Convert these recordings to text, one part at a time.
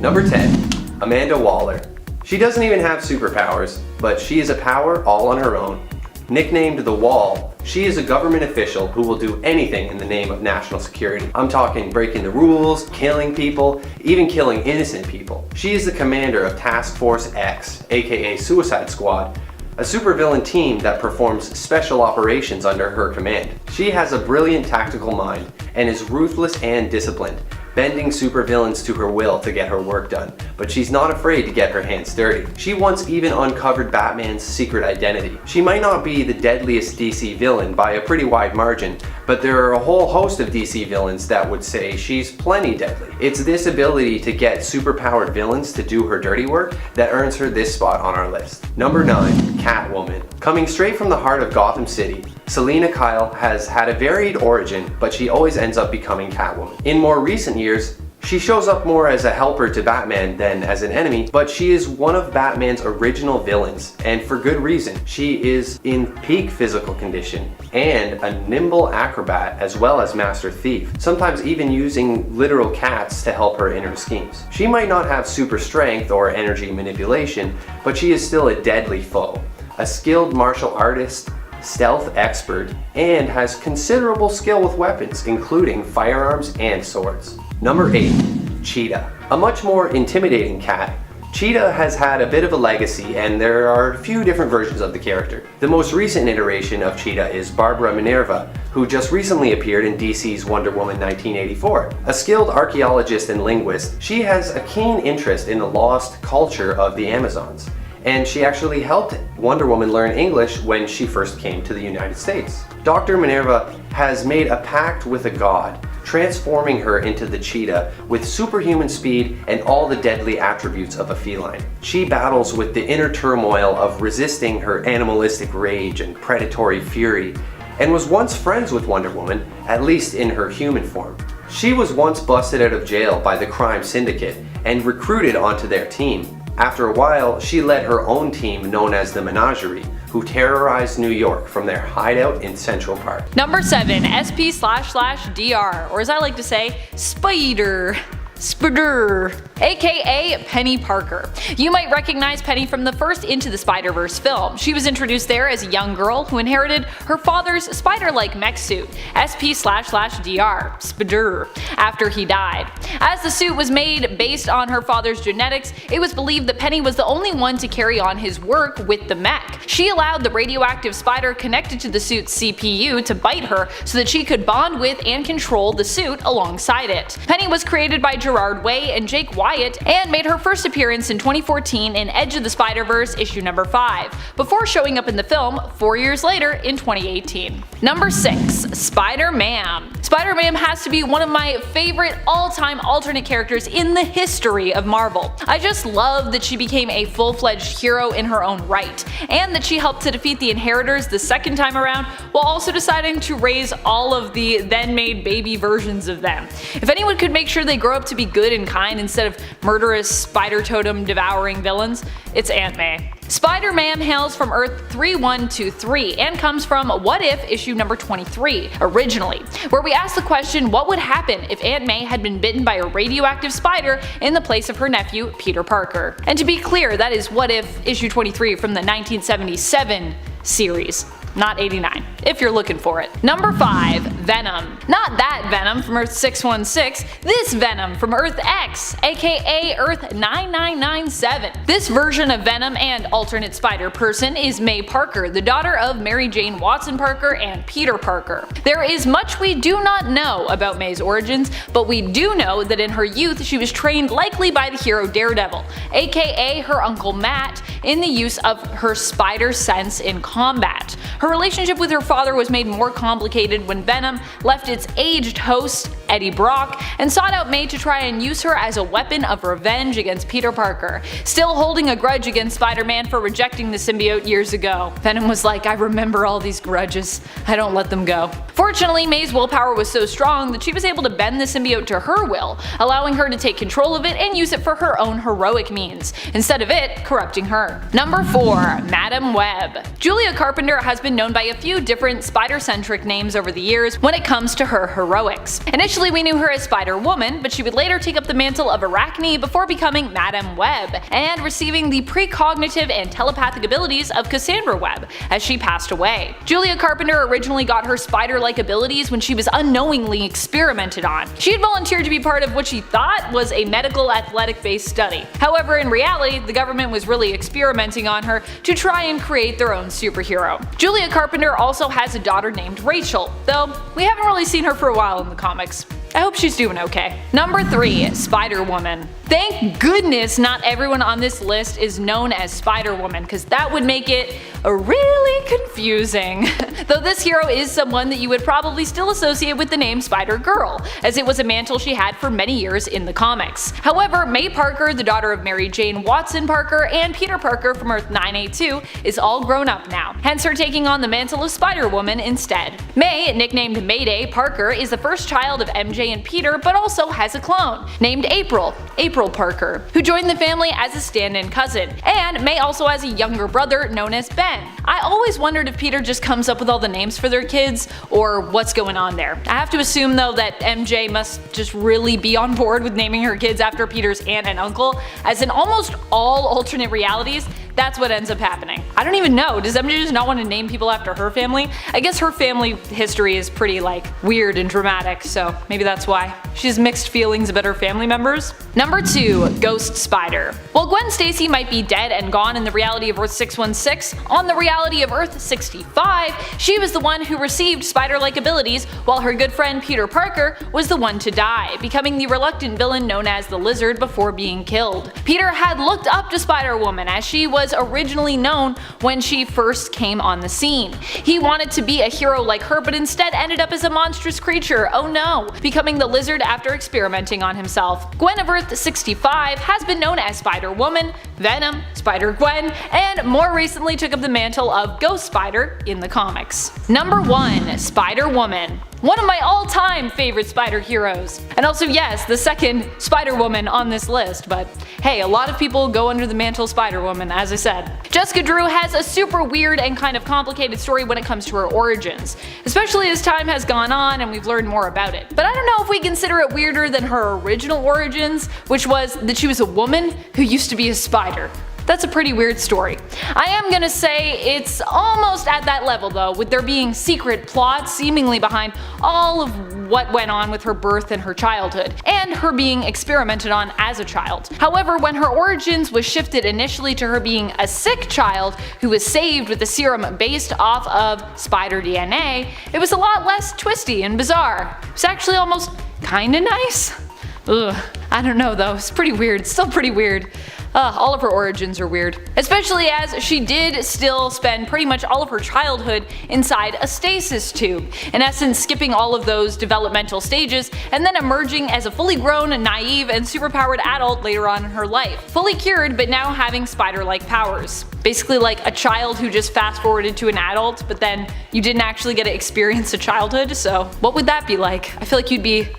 Number 10. Amanda Waller. She doesn't even have superpowers, but she is a power all on her own. Nicknamed the Wall, she is a government official who will do anything in the name of national security. I'm talking breaking the rules, killing people, even killing innocent people. She is the commander of Task Force X, aka Suicide Squad, a supervillain team that performs special operations under her command. She has a brilliant tactical mind and is ruthless and disciplined, bending supervillains to her will to get her work done, but she's not afraid to get her hands dirty. She once even uncovered Batman's secret identity. She might not be the deadliest DC villain by a pretty wide margin, but there are a whole host of DC villains that would say she's plenty deadly. It's this ability to get superpowered villains to do her dirty work that earns her this spot on our list. Number 9. Catwoman. Coming straight from the heart of Gotham City, Selina Kyle has had a varied origin, but she always ends up becoming Catwoman. In more recent years, she shows up more as a helper to Batman than as an enemy, but she is one of Batman's original villains, and for good reason. She is in peak physical condition and a nimble acrobat as well as master thief, sometimes even using literal cats to help her in her schemes. She might not have super strength or energy manipulation, but she is still a deadly foe, a skilled martial artist, stealth expert, and has considerable skill with weapons, including firearms and swords. Number 8. Cheetah. A much more intimidating cat, Cheetah has had a bit of a legacy, and there are a few different versions of the character. The most recent iteration of Cheetah is Barbara Minerva, who just recently appeared in DC's Wonder Woman 1984. A skilled archaeologist and linguist, she has a keen interest in the lost culture of the Amazons, and she actually helped Wonder Woman learn English when she first came to the United States. Dr. Minerva has made a pact with a god, transforming her into the cheetah with superhuman speed and all the deadly attributes of a feline. She battles with the inner turmoil of resisting her animalistic rage and predatory fury, and was once friends with Wonder Woman, at least in her human form. She was once busted out of jail by the crime syndicate and recruited onto their team. After a while, she led her own team known as the Menagerie, who terrorized New York from their hideout in Central Park. Number 7. SP/DR, or as I like to say, Spider. aka Penny Parker. You might recognize Penny from the first Into the Spider-Verse film. She was introduced there as a young girl who inherited her father's spider-like mech suit, SP/DR, Spider, after he died. As the suit was made based on her father's genetics, it was believed that Penny was the only one to carry on his work with the mech. She allowed the radioactive spider connected to the suit's CPU to bite her so that she could bond with and control the suit alongside it. Penny was created by Gerard Way and Jake Wyatt and made her first appearance in 2014 in Edge of the Spider-Verse issue number 5, before showing up in the film 4 years later in 2018. Number 6. Spider-Man. Spider-Man has to be one of my favorite all-time alternate characters in the history of Marvel. I just love that she became a full-fledged hero in her own right, and that she helped to defeat the Inheritors the second time around while also deciding to raise all of the then-made baby versions of them. If anyone could make sure they grow up to be good and kind instead of murderous spider totem devouring villains, it's Aunt May. Spider-Man hails from Earth 3123 and comes from What If issue number 23 originally, where we asked the question what would happen if Aunt May had been bitten by a radioactive spider in the place of her nephew Peter Parker. And to be clear, that is What If issue 23 from the 1977 series, not 89, if you're looking for it. Number 5. Venom. Not that Venom from Earth 616, this Venom from Earth X, aka Earth 9997. This version of Venom and alternate spider person is May Parker, the daughter of Mary Jane Watson Parker and Peter Parker. There is much we do not know about May's origins, but we do know that in her youth she was trained likely by the hero Daredevil, aka her uncle Matt, in the use of her spider sense in combat. Her relationship with her father was made more complicated when Venom left its aged host, Eddie Brock, and sought out May to try and use her as a weapon of revenge against Peter Parker, still holding a grudge against Spider-Man for rejecting the symbiote years ago. Venom was like, I remember all these grudges, I don't let them go. Fortunately, May's willpower was so strong that she was able to bend the symbiote to her will, allowing her to take control of it and use it for her own heroic means, instead of it corrupting her. Number 4. Madam Web. Julia Carpenter has been known by a few different spider-centric names over the years when it comes to her heroics. Initially Briefly, we knew her as Spider-Woman, but she would later take up the mantle of Arachne before becoming Madame Web, and receiving the precognitive and telepathic abilities of Cassandra Webb as she passed away. Julia Carpenter originally got her spider-like abilities when she was unknowingly experimented on. She had volunteered to be part of what she thought was a medical athletic-based study. However, in reality, the government was really experimenting on her to try and create their own superhero. Julia Carpenter also has a daughter named Rachel, though we haven't really seen her for a while in the comics. I hope she's doing okay. Number 3. Spider-Woman. Thank goodness not everyone on this list is known as Spider-Woman, because that would make it really confusing. Though this hero is someone that you would probably still associate with the name Spider-Girl, as it was a mantle she had for many years in the comics. However, May Parker, the daughter of Mary Jane Watson Parker and Peter Parker from Earth 982, is all grown up now, hence her taking on the mantle of Spider-Woman instead. May, nicknamed Mayday Parker, is the first child of MJ and Peter, but also has a clone, named April Parker, who joined the family as a stand-in cousin, and May also has a younger brother known as Ben. I always wondered if Peter just comes up with all the names for their kids, or what's going on there. I have to assume though that MJ must just really be on board with naming her kids after Peter's aunt and uncle, as in almost all alternate realities, that's what ends up happening. I don't even know, does MJ just not want to name people after her family? I guess her family history is pretty weird and dramatic, so maybe that's why. She has mixed feelings about her family members. Number 2. Ghost Spider. While Gwen Stacy might be dead and gone in the reality of Earth 616, on the reality of Earth 65, she was the one who received spider-like abilities, while her good friend Peter Parker was the one to die, becoming the reluctant villain known as the Lizard before being killed. Peter had looked up to Spider-Woman, as she was originally known when she first came on the scene. He wanted to be a hero like her, but instead ended up as a monstrous creature, oh no, becoming the Lizard after experimenting on himself. Gwen of Earth 65 has been known as Spider-Woman, Venom, Spider-Gwen, and more recently took up the mantle of Ghost Spider in the comics. Number 1. Spider-Woman. One of my all-time favorite spider heroes. And also yes, the second Spider-Woman on this list, but hey, a lot of people go under the mantle Spider-Woman, as I said. Jessica Drew has a super weird and kind of complicated story when it comes to her origins, especially as time has gone on and we've learned more about it. But I don't know if we consider it weirder than her original origins, which was that she was a woman who used to be a spider. That's a pretty weird story. I am gonna say it's almost at that level though, with there being secret plots seemingly behind all of what went on with her birth and her childhood, and her being experimented on as a child. However, when her origins was shifted initially to her being a sick child who was saved with a serum based off of spider DNA, it was a lot less twisty and bizarre. It was actually almost kinda nice. Ugh, I don't know though, it's pretty weird, still pretty weird. All of her origins are weird. Especially as she did still spend pretty much all of her childhood inside a stasis tube, in essence skipping all of those developmental stages and then emerging as a fully grown, naive, and superpowered adult later on in her life. Fully cured, but now having spider-like powers. Basically like a child who just fast forwarded to an adult, but then you didn't actually get to experience a childhood, so what would that be like? I feel like you'd be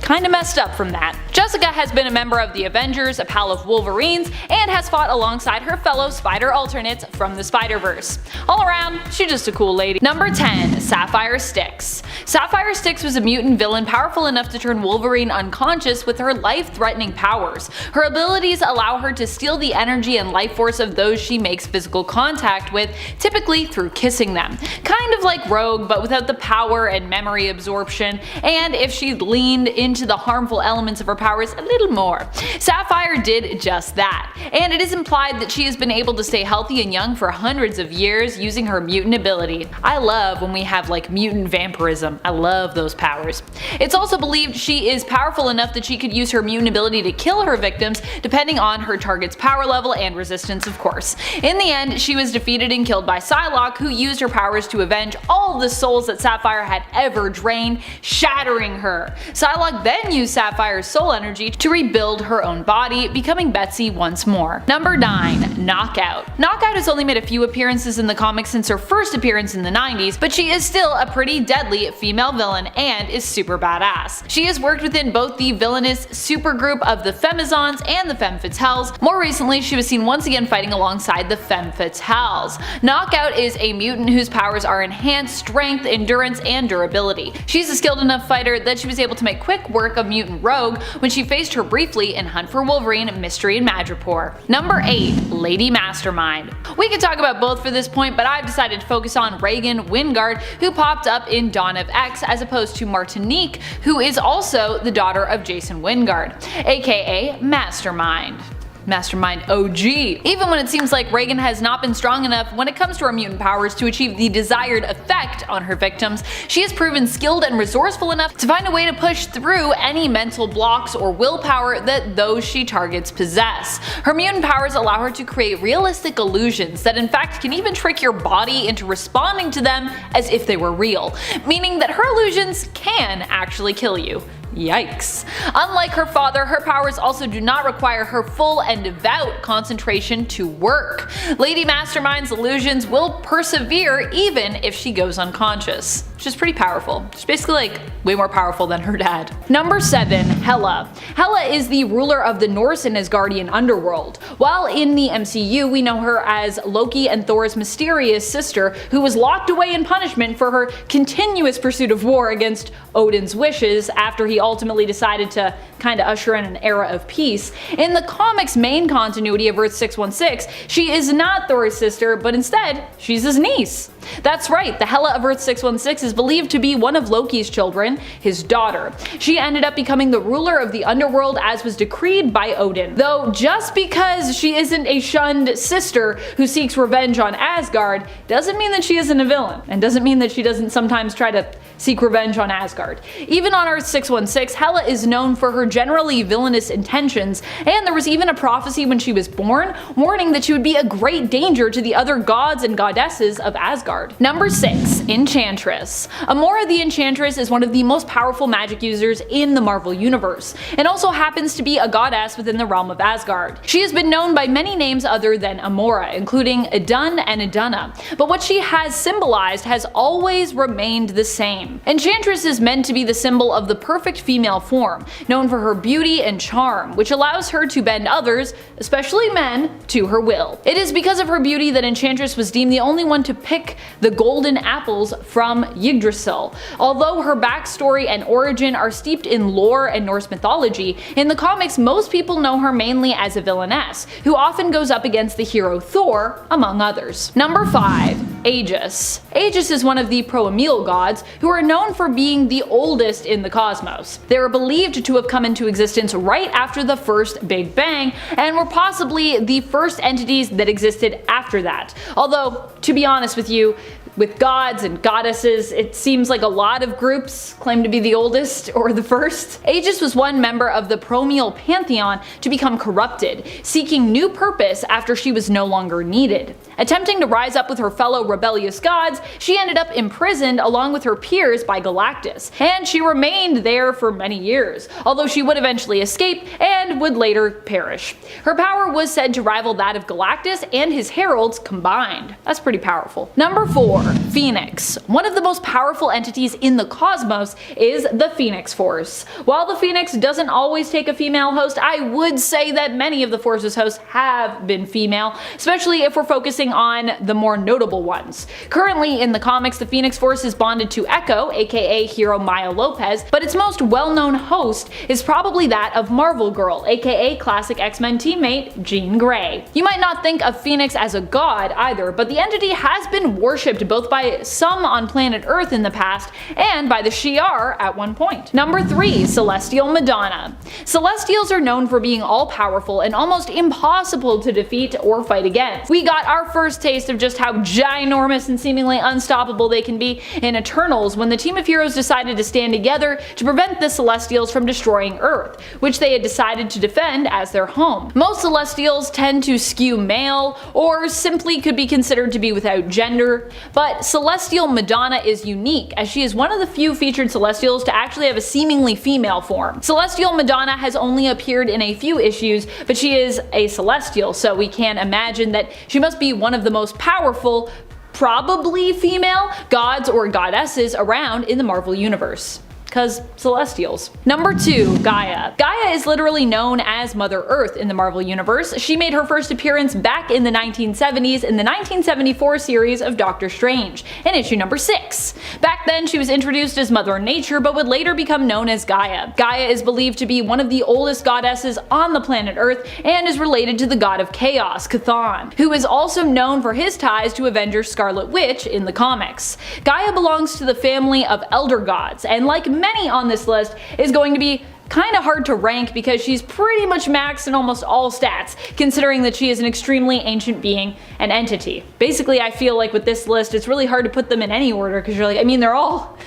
kinda messed up from that. Jessica has been a member of the Avengers, a pal of Wolverine's, and has fought alongside her fellow spider alternates from the Spider-Verse. All around, she's just a cool lady. Number 10. Sapphire STYX. Sapphire STYX was a mutant villain powerful enough to turn Wolverine unconscious with her life-threatening powers. Her abilities allow her to steal the energy and life force of those she makes physical contact with, typically through kissing them. Kind of like Rogue, but without the power and memory absorption, and if she leaned into the harmful elements of her powers a little more. Sapphire did just that, and it is implied that she has been able to stay healthy and young for hundreds of years using her mutant ability. I love when we have mutant vampirism, I love those powers. It's also believed she is powerful enough that she could use her mutant ability to kill her victims depending on her target's power level and resistance, of course. In the end, she was defeated and killed by Psylocke, who used her powers to avenge all the souls that Sapphire had ever drained, shattering her. Psylocke then used Sapphire's soul energy to rebuild her own body, becoming Betsy once more. Number 9. Knockout. Knockout has only made a few appearances in the comics since her first appearance in the 90s, but she is still a pretty deadly female villain and is super badass. She has worked within both the villainous supergroup of the Femizons and the Femme Fatales. More recently, she was seen once again fighting alongside the Femme Fatales. Knockout is a mutant whose powers are enhanced strength, endurance, and durability. She's a skilled enough fighter that she was able to make quick work of Mutant Rogue when she faced her briefly in Hunt for Wolverine, Mystery in Madripoor. Number 8. Lady Mastermind. We could talk about both for this point, but I've decided to focus on Reagan Wingard, who popped up in Dawn of X, as opposed to Martinique, who is also the daughter of Jason Wingard, aka Mastermind. Mastermind OG. Even when it seems like Reagan has not been strong enough when it comes to her mutant powers to achieve the desired effect on her victims, she has proven skilled and resourceful enough to find a way to push through any mental blocks or willpower that those she targets possess. Her mutant powers allow her to create realistic illusions that in fact can even trick your body into responding to them as if they were real, meaning that her illusions can actually kill you. Yikes. Unlike her father, her powers also do not require her full and devout concentration to work. Lady Mastermind's illusions will persevere even if she goes unconscious, which is pretty powerful. She's basically like way more powerful than her dad. Number 7. Hela. Hela is the ruler of the Norse and Asgardian underworld. While in the MCU we know her as Loki and Thor's mysterious sister who was locked away in punishment for her continuous pursuit of war against Odin's wishes after he ultimately decided to kinda usher in an era of peace. In the comics main continuity of Earth 616, she is not Thor's sister, but instead, she's his niece. That's right, the Hela of Earth 616 is believed to be one of Loki's children, his daughter. She ended up becoming the ruler of the underworld as was decreed by Odin. Though just because she isn't a shunned sister who seeks revenge on Asgard doesn't mean that she isn't a villain, and doesn't mean that she doesn't sometimes try to seek revenge on Asgard. Even on Earth 616, Hela is known for her generally villainous intentions, and there was even a prophecy when she was born warning that she would be a great danger to the other gods and goddesses of Asgard. Number 6. Enchantress. Amora the Enchantress is one of the most powerful magic users in the Marvel Universe, and also happens to be a goddess within the realm of Asgard. She has been known by many names other than Amora, including Idun and Idunna, but what she has symbolized has always remained the same. Enchantress is meant to be the symbol of the perfect female form, known for her beauty and charm, which allows her to bend others, especially men, to her will. It is because of her beauty that Enchantress was deemed the only one to pick the golden apples from Yggdrasil. Although her backstory and origin are steeped in lore and Norse mythology, in the comics most people know her mainly as a villainess, who often goes up against the hero Thor, among others. Number 5. Aegis. Aegis is one of the Proemil gods, who are known for being the oldest in the cosmos. They are believed to have come into existence right after the first Big Bang, and were possibly the first entities that existed after that. Although, to be honest with you, with gods and goddesses, it seems like a lot of groups claim to be the oldest or the first. Aegis was one member of the Proemil pantheon to become corrupted, seeking new purpose after she was no longer needed. Attempting to rise up with her fellow rebellious gods, she ended up imprisoned along with her peers by Galactus, and she remained there for many years, although she would eventually escape and would later perish. Her power was said to rival that of Galactus and his heralds combined. That's pretty powerful. Number 4. Phoenix. One of the most powerful entities in the cosmos is the Phoenix Force. While the Phoenix doesn't always take a female host, I would say that many of the Force's hosts have been female, especially if we're focusing on the more notable ones. Currently in the comics, the Phoenix Force is bonded to Echo, aka Hero Maya Lopez, but its most well-known host is probably that of Marvel Girl, aka classic X-Men teammate Jean Grey. You might not think of Phoenix as a god either, but the entity has been worshipped both by some on planet Earth in the past and by the Shi'ar at one point. Number 3. Celestial Madonna. Celestials are known for being all-powerful and almost impossible to defeat or fight against. We got our first taste of just how ginormous ginormous and seemingly unstoppable they can be in Eternals, when the team of heroes decided to stand together to prevent the Celestials from destroying Earth, which they had decided to defend as their home. Most Celestials tend to skew male, or simply could be considered to be without gender, but Celestial Madonna is unique, as she is one of the few featured Celestials to actually have a seemingly female form. Celestial Madonna has only appeared in a few issues, but she is a Celestial, so we can imagine that she must be one of the most powerful, probably female, gods or goddesses around in the Marvel Universe. Because Celestials. Number 2, Gaia. Gaia is literally known as Mother Earth in the Marvel Universe. She made her first appearance back in the 1970s in the 1974 series of Doctor Strange, in issue number 6. Back then she was introduced as Mother Nature, but would later become known as Gaia. Gaia is believed to be one of the oldest goddesses on the planet Earth, and is related to the god of chaos, Chthon, who is also known for his ties to Avengers Scarlet Witch in the comics. Gaia belongs to the family of elder gods, and like many on this list, is going to be kinda hard to rank because she's pretty much maxed in almost all stats, considering that she is an extremely ancient being and entity. Basically, I feel like with this list, it's really hard to put them in any order, because you're like, I mean, they're all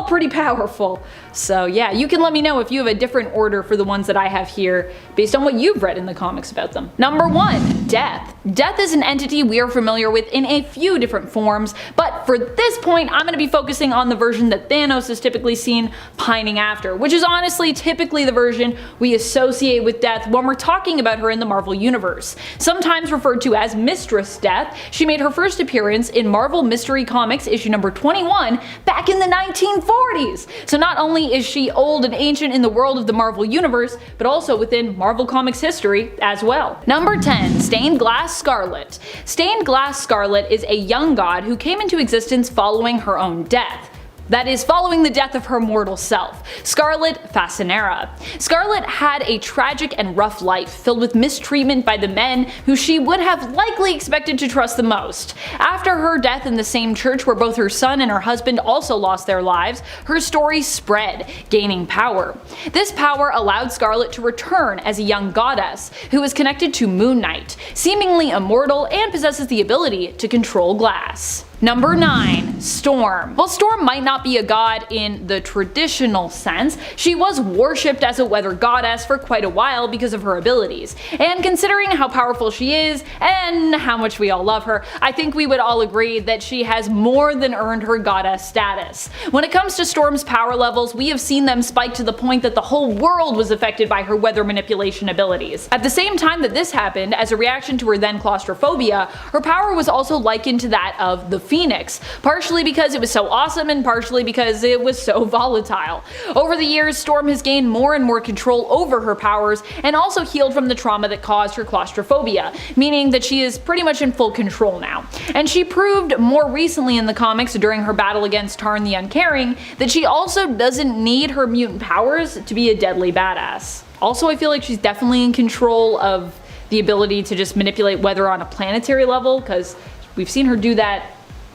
pretty powerful. So yeah, you can let me know if you have a different order for the ones that I have here based on what you've read in the comics about them. Number 1, Death. Death is an entity we are familiar with in a few different forms, but for this point I'm going to be focusing on the version that Thanos is typically seen pining after, which is honestly typically the version we associate with Death when we're talking about her in the Marvel Universe. Sometimes referred to as Mistress Death, she made her first appearance in Marvel Mystery Comics issue number 21 back in the 1940s. So not only is she old and ancient in the world of the Marvel Universe, but also within Marvel Comics history as well. Number 10, Stained Glass Scarlet. Stained Glass Scarlet is a young god who came into existence following her own death. That is, following the death of her mortal self, Scarlet Facinera. Scarlet had a tragic and rough life, filled with mistreatment by the men who she would have likely expected to trust the most. After her death in the same church where both her son and her husband also lost their lives, her story spread, gaining power. This power allowed Scarlet to return as a young goddess, who is connected to Moon Knight, seemingly immortal and possesses the ability to control glass. Number 9, Storm. While Storm might not be a god in the traditional sense, she was worshipped as a weather goddess for quite a while because of her abilities. And considering how powerful she is, and how much we all love her, I think we would all agree that she has more than earned her goddess status. When it comes to Storm's power levels, we have seen them spike to the point that the whole world was affected by her weather manipulation abilities. At the same time that this happened, as a reaction to her then claustrophobia, her power was also likened to that of the Phoenix, partially because it was so awesome and partially because it was so volatile. Over the years, Storm has gained more and more control over her powers, and also healed from the trauma that caused her claustrophobia, meaning that she is pretty much in full control now. And she proved more recently in the comics during her battle against Tarn the Uncaring that she also doesn't need her mutant powers to be a deadly badass. Also, I feel like she's definitely in control of the ability to just manipulate weather on a planetary level, because we've seen her do that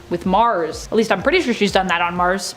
with Mars. At least I'm pretty sure she's done that on Mars.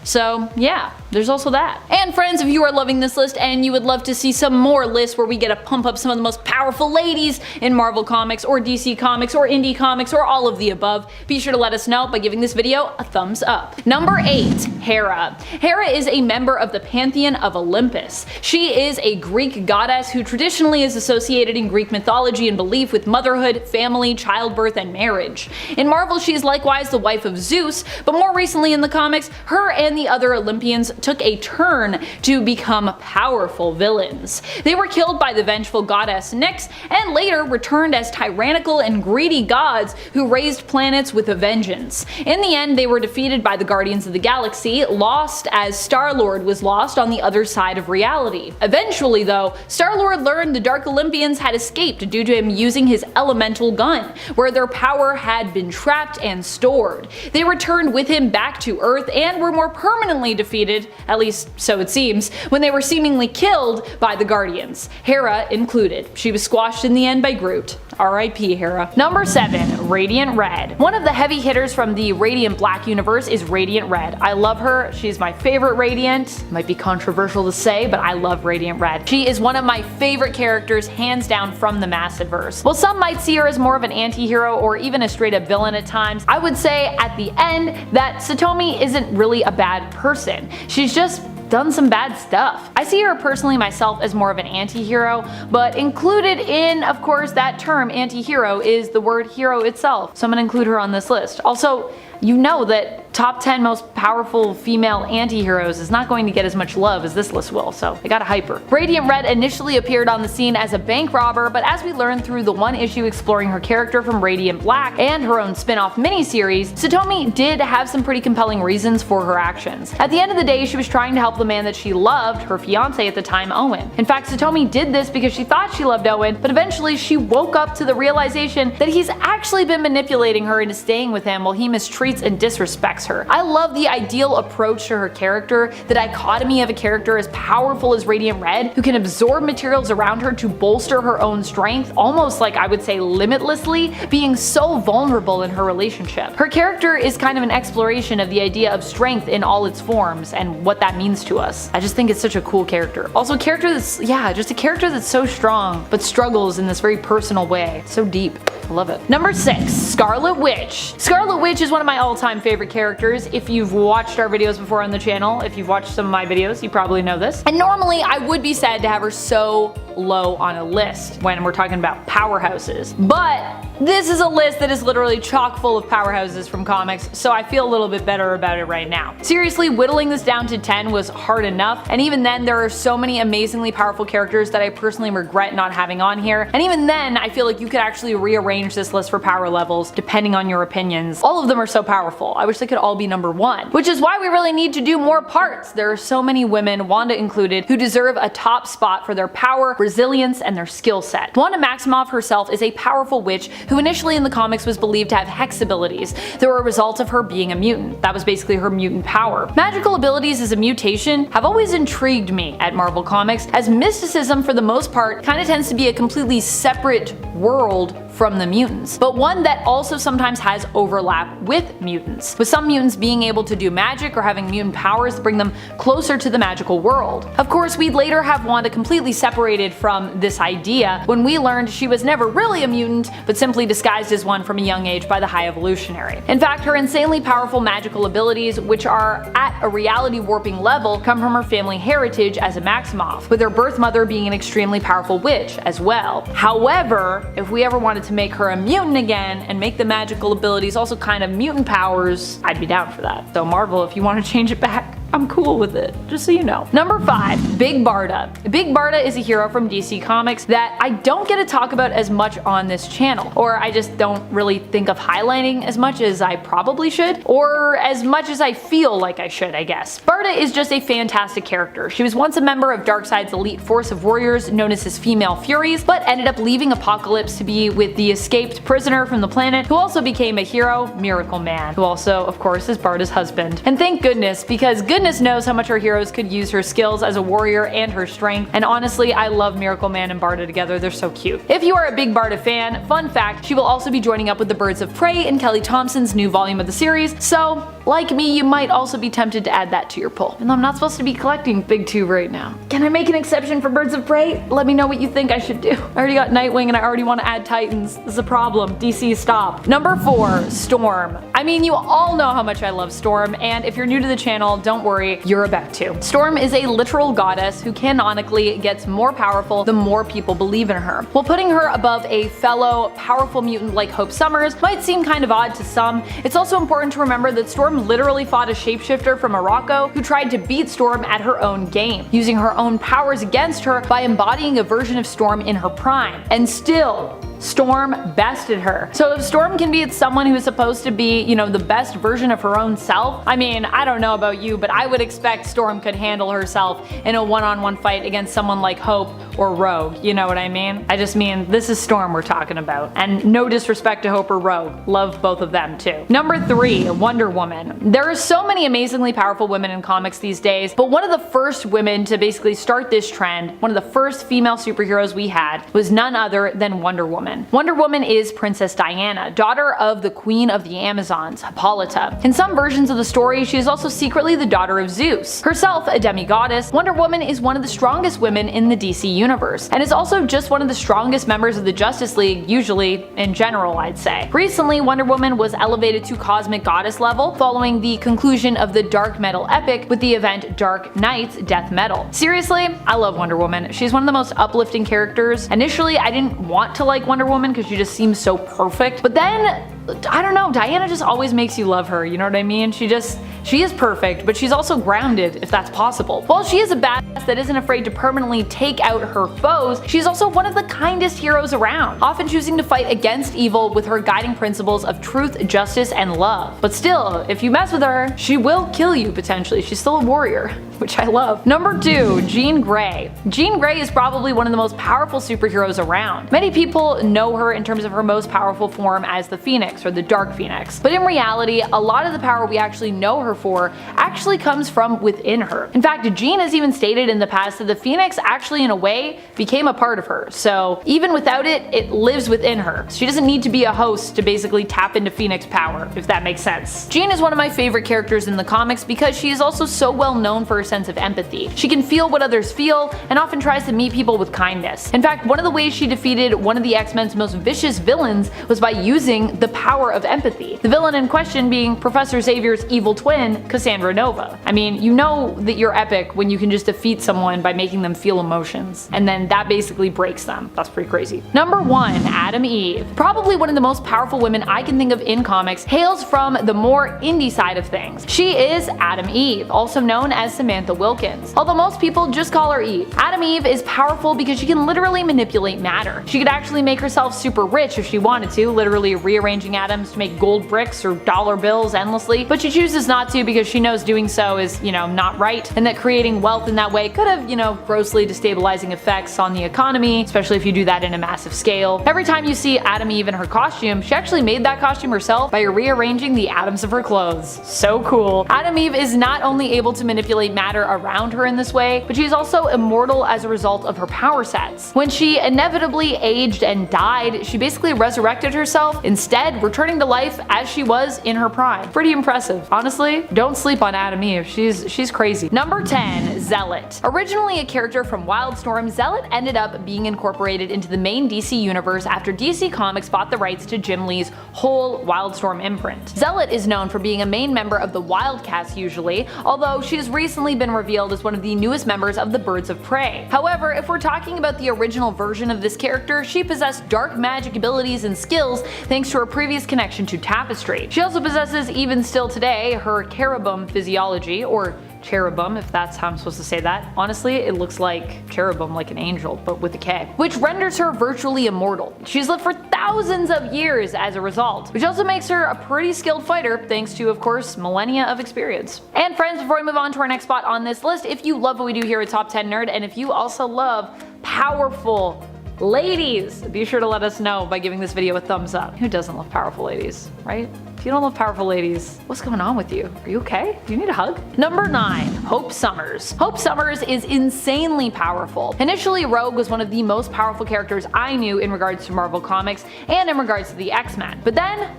So yeah, there's also that. And friends, if you are loving this list and you would love to see some more lists where we get to pump up some of the most powerful ladies in Marvel Comics or DC Comics or indie comics or all of the above, be sure to let us know by giving this video a thumbs up. Number 8, Hera. Hera is a member of the Pantheon of Olympus. She is a Greek goddess who traditionally is associated in Greek mythology and belief with motherhood, family, childbirth, and marriage. In Marvel, she is likewise the wife of Zeus, but more recently in the comics, her and the other Olympians took a turn to become powerful villains. They were killed by the vengeful goddess Nyx, and later returned as tyrannical and greedy gods who raised planets with a vengeance. In the end, they were defeated by the Guardians of the Galaxy, lost as Star-Lord was lost on the other side of reality. Eventually though, Star-Lord learned the Dark Olympians had escaped due to him using his elemental gun, where their power had been trapped and stored. They returned with him back to Earth and were more permanently defeated at least so it seems, when they were seemingly killed by the Guardians, HERA included. She was squashed in the end by Groot. R.I.P. HERA. Number 7. Radiant Red. One of the heavy hitters from the Radiant Black universe is Radiant Red. I love her. She's my favorite Radiant. Might be controversial to say, but I love Radiant Red. She is one of my favorite characters, hands down, from the Massiverse. While some might see her as more of an anti-hero or even a straight up villain at times, I would say at the end that Satomi isn't really a bad person. She's just done some bad stuff. I see her personally myself as more of an anti-hero, but included in, of course, that term anti-hero is the word hero itself, so I'm gonna include her on this list. Also, you know that top 10 most powerful female anti-heroes is not going to get as much love as this list will, so I gotta hype her. Radiant Red initially appeared on the scene as a bank robber, but as we learned through the one issue exploring her character from Radiant Black and her own spin-off miniseries, Satomi did have some pretty compelling reasons for her actions. At the end of the day, she was trying to help the man that she loved, her fiance at the time, Owen. In fact, Satomi did this because she thought she loved Owen, but eventually she woke up to the realization that he's actually been manipulating her into staying with him while he mistreats and disrespects her. I love the ideal approach to her character, the dichotomy of a character as powerful as Radiant Red, who can absorb materials around her to bolster her own strength, almost like I would say limitlessly, being so vulnerable in her relationship. Her character is kind of an exploration of the idea of strength in all its forms and what that means to us. I just think it's such a cool character. Also a character that's, just a character that's so strong, but struggles in this very personal way. So deep. I love it. Number 6. Scarlet Witch. Scarlet Witch is one of my all-time favorite characters. If you've watched our videos before on the channel, if you've watched some of my videos, you probably know this. And normally I would be sad to have her so low on a list when we're talking about powerhouses. But this is a list that is literally chock full of powerhouses from comics, so I feel a little bit better about it right now. Seriously, whittling this down to 10 was hard enough, and even then there are so many amazingly powerful characters that I personally regret not having on here, and even then I feel like you could actually rearrange this list for power levels depending on your opinions. All of them are so powerful. I wish they could all be number 1, which is why we really need to do more parts. There are so many women, Wanda included, who deserve a top spot for their power, resilience, and their skill set. Wanda Maximoff herself is a powerful witch who initially in the comics was believed to have hex abilities that were a result of her being a mutant. That was basically her mutant power. Magical abilities as a mutation have always intrigued me at Marvel Comics, as mysticism for the most part kind of tends to be a completely separate world from the mutants, but one that also sometimes has overlap with mutants, with some mutants being able to do magic or having mutant powers that bring them closer to the magical world. Of course, we'd later have Wanda completely separated from this idea when we learned she was never really a mutant, but simply disguised as one from a young age by the High Evolutionary. In fact, her insanely powerful magical abilities, which are at a reality warping level, come from her family heritage as a Maximoff, with her birth mother being an extremely powerful witch as well. However, if we ever wanted to make her a mutant again and make the magical abilities also kind of mutant powers, I'd be down for that. So Marvel, if you want to change it back, I'm cool with it, just so you know. Number 5. Big BARDA. Big BARDA is a hero from DC Comics that I don't get to talk about as much on this channel, or I just don't really think of highlighting as much as I probably should, or as much as I feel like I should, I guess. BARDA is just a fantastic character. She was once a member of Darkseid's elite force of warriors known as his Female Furies, but ended up leaving Apocalypse to be with the escaped prisoner from the planet who also became a hero, Miracle Man, who also, of course, is BARDA's husband. And thank goodness, because goodness knows how much our heroes could use her skills as a warrior and her strength, and honestly, I love Miracle Man and BARDA together, they're so cute. If you are a big BARDA fan, fun fact, she will also be joining up with the Birds of Prey in Kelly Thompson's new volume of the series, so like me, you might also be tempted to add that to your pull. And I'm not supposed to be collecting Big 2 right now. Can I make an exception for Birds of Prey? Let me know what you think I should do. I already got Nightwing and I already want to add Titans. This is a problem. DC, stop. Number 4. Storm. I mean, you all know how much I love Storm, and if you're new to the channel, don't worry, you're about to. Storm is a literal goddess who canonically gets more powerful the more people believe in her. While putting her above a fellow powerful mutant like Hope Summers might seem kind of odd to some, it's also important to remember that Storm literally fought a shapeshifter from Morocco who tried to beat Storm at her own game, using her own powers against her by embodying a version of Storm in her prime. And still, Storm bested her. So if Storm can beat someone who is supposed to be, you know, the best version of her own self, I mean, I don't know about you, but I would expect Storm could handle herself in a one-on-one fight against someone like Hope or Rogue, you know what I mean? I just mean this is Storm we're talking about. And no disrespect to Hope or Rogue, love both of them too. Number 3, Wonder Woman. There are so many amazingly powerful women in comics these days, but one of the first women to basically start this trend, one of the first female superheroes we had, was none other than Wonder Woman. Wonder Woman is Princess Diana, daughter of the Queen of the Amazons, Hippolyta. In some versions of the story, she is also secretly the daughter of Zeus. Herself a demigoddess, Wonder Woman is one of the strongest women in the DC universe, and is also just one of the strongest members of the Justice League, usually, in general I'd say. Recently, Wonder Woman was elevated to cosmic goddess level following the conclusion of the dark metal epic with the event Dark Knight's Death Metal. Seriously, I love Wonder Woman. She's one of the most uplifting characters. Initially, I didn't want to like Wonder Woman because she just seems so perfect, but then I don't know, Diana just always makes you love her, you know what I mean? She is perfect, but she's also grounded, if that's possible. While she is a badass that isn't afraid to permanently take out her foes, she's also one of the kindest heroes around, often choosing to fight against evil with her guiding principles of truth, justice, and love. But still, if you mess with her, she will kill you potentially. She's still a warrior, which I love. Number 2, Jean Grey. Jean Grey is probably one of the most powerful superheroes around. Many people know her in terms of her most powerful form as the Phoenix, or the Dark Phoenix. But in reality, a lot of the power we actually know her for actually comes from within her. In fact, Jean has even stated in the past that the Phoenix actually in a way became a part of her. So even without it, it lives within her. She doesn't need to be a host to basically tap into Phoenix power, if that makes sense. Jean is one of my favorite characters in the comics because she is also so well known for her sense of empathy. She can feel what others feel and often tries to meet people with kindness. In fact, one of the ways she defeated one of the X-Men's most vicious villains was by using the power of empathy. The villain in question being Professor Xavier's evil twin, Cassandra Nova. I mean, you know that you're epic when you can just defeat someone by making them feel emotions, and then that basically breaks them. That's pretty crazy. Number 1, Adam Eve. Probably one of the most powerful women I can think of in comics, hails from the more indie side of things. She is Adam Eve, also known as Samantha Wilkins, although most people just call her Eve. Adam Eve is powerful because she can literally manipulate matter. She could actually make herself super rich if she wanted to, literally rearranging atoms to make gold bricks or dollar bills endlessly, but she chooses not to because she knows doing so is, not right, and that creating wealth in that way could have, grossly destabilizing effects on the economy, especially if you do that in a massive scale. Every time you see Adam Eve in her costume, she actually made that costume herself by rearranging the atoms of her clothes. So cool. Adam Eve is not only able to manipulate matter around her in this way, but she is also immortal as a result of her power sets. When she inevitably aged and died, she basically resurrected herself, instead returning to life as she was in her prime. Pretty impressive. Honestly, don't sleep on Adam Eve. She's crazy. Number 10, Zealot. Originally a character from Wildstorm, Zealot ended up being incorporated into the main DC universe after DC Comics bought the rights to Jim Lee's whole Wildstorm imprint. Zealot is known for being a main member of the Wildcats usually, although she has recently been revealed as one of the newest members of the Birds of Prey. However, if we're talking about the original version of this character, she possessed dark magic abilities and skills thanks to her previous connection to Tapestry. She also possesses, even still today, her cherubim physiology, or cherubim, if that's how I'm supposed to say that. Honestly, it looks like cherubim, like an angel, but with a K, which renders her virtually immortal. She's lived for thousands of years as a result, which also makes her a pretty skilled fighter thanks to, of course, millennia of experience. And friends, before we move on to our next spot on this list, if you love what we do here at Top 10 Nerd, and if you also love powerful ladies, be sure to let us know by giving this video a thumbs up. Who doesn't love powerful ladies, right? If you don't love powerful ladies, what's going on with you? Are you okay? Do you need a hug? Number 9, Hope Summers. Hope Summers is insanely powerful. Initially, Rogue was one of the most powerful characters I knew in regards to Marvel Comics and in regards to the X-Men. But then,